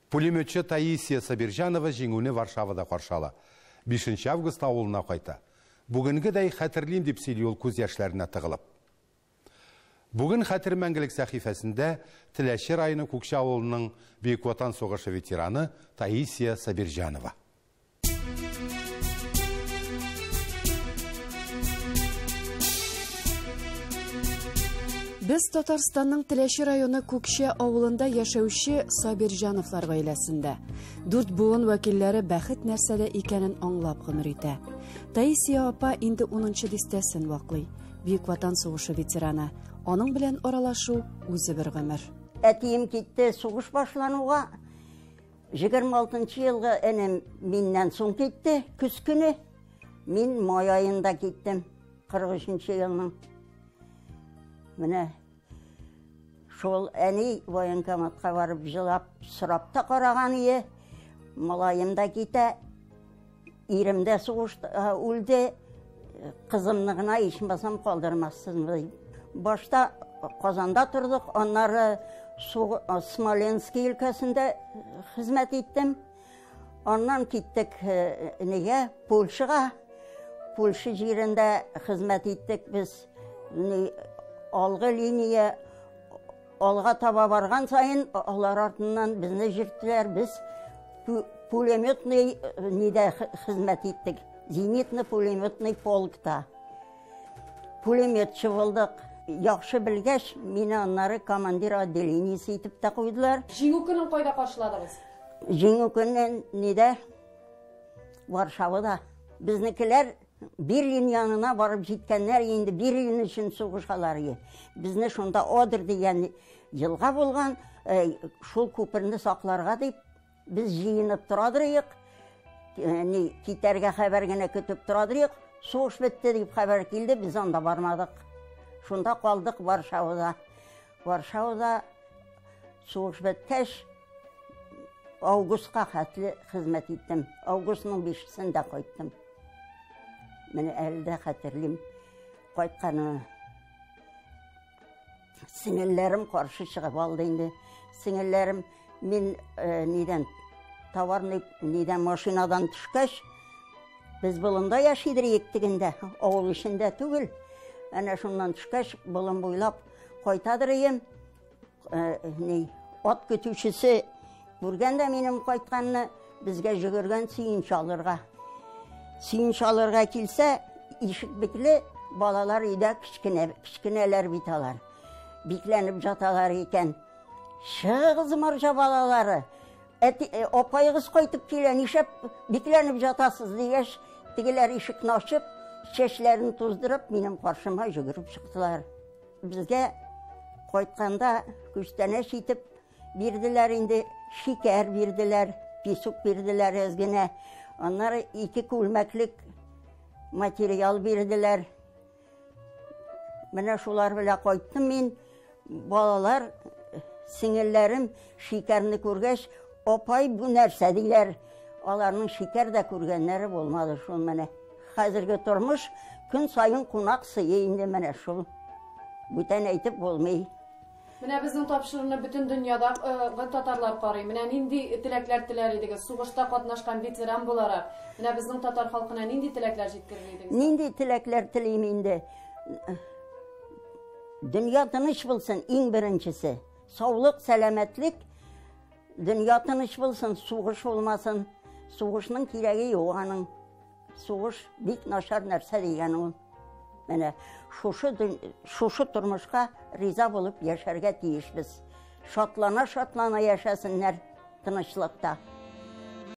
Пулеметчі Таисия Сабиржанова жеңуіне Варшавада қаршалы. 5 август ауылына қайта. Бүгінгі дәй хәтірлейм деп сөйлей ол көз яшьләренә тығылып. Бүгін хәтер мәңгілік сәхифәсінде Теләші районы Көкше ауылының Бөек Ватан соғышы ветераны Таисия Сабиржанова. Біз Татарстанның Теләші районы Көкше ауылында яшәүче Сабиржановлар гаиләсендә. 4 буын вәкилләре бәхет нәрсәдә икәнен аңлап гомер итә. Таисия апа инде 10-нчы дистәсен ваклый. Бөек Ватан сугышы ветераны. Аның белән аралашу үзе бер гомер. Әтием китте сугыш башлануга. 26-нчы елга энем миннән соң китте, күз көне. Мин май айында киттем, 43-нчы елның. Менә шул әни военкоматка барып җылап, сорап та караган ие. Малаем да китә. Ирем дә сугышта үлде. Кызымны гына ичмасам калдырмассыз. Башта Казанда тордык, аннары Смоленск өлкәсендә хезмәт иттем. Аннан киттек нигә Польшага. Польша җирендә хезмәт иттек без. Алгы линия алга таба барган сайын алар артыннан безне җирттеләр. Без пулеметный нидә хезмәт иттек. Зенитный пулеметный полкта. Пулеметчы булдык. Яхшы белгәч, мине аннары командир отделениесе итеп тә куйдылар. Җиңү көнен кайда каршыладыгыз? Җиңү көнен нидә? Варшавада. Безнекеләр Берлин янына барып җиткәннәр, инде Берлин өчен сугышалар. Безне шунда Одер дигән елга булган, шул күперне сакларга дип без җыенып торадырык. Китәргә хәбәр генә көтеп торадырык. Сугыш бетте дип хәбәр килде, без анда бармадык. Шунда калдык Варшавада. Варшавада сугыш беткәч августка хәтле хезмәт иттем. Августның 5-сендә кайттым. Менә әле дә хәтерлим. Кайтканы. Сеңелләрем каршы чыгып алды инде. Сеңелләрем мин товарный машинадан төшкәч, без болында яшидек тигендә, авыл эчендә түгел. Әнә шуннан төшкәч, болын буйлап кайтадырым. Ат көтүчесе күргәндә минем кайтканны безгә җигергән Сөйінч алырга килсә, ишек бикле, балалар өйдә кичкенәләр бит алар. Бикләнеп жаталар икән. Шыгыз марҗа балалары. Апайгыз кайтып килә, нишәп бикләнеп жатасыз дигәч, тигеләр ишекне ачып, чәчләрен туздырып, минем каршыма йөгереп чыктылар. Безгә кайтканда күчтәнәш итеп бирделәр инде, шикәр бирделәр, песок бирделәр әзгенә. Аннары 2 күлмәклек материал бирделәр. Менә шулар белән кайттым мин. Балалар, сеңелләрем шикәрне күргәч, апай бу нәрсә диләр. Аларның шикәр дә күргәннәре булмады шул менә. Хәзерге тормыш көн сайын кунак сые инде менә шул. Бүтән әйтеп булмый. Менә безнең тапшырыны бөтен дөньяда татарлар карый. Менә нинди теләкләр теләр идегез? Сугышта катнашкан ветеран буларак, менә безнең татар халкына нинди теләкләр җиткерер идегез? Нинди теләкләр телим инде? Дөнья тыныч булсын, иң беренчесе. Саулык, сәламәтлек. Дөнья тыныч булсын, сугыш булмасын. Сугышның кирәге юк аның. Сугыш бик начар нәрсә дигән ул. Менә шушы тормышка риза булып яшәргә тиешбез. Шатлана яшәсеннәр тынычлыкта.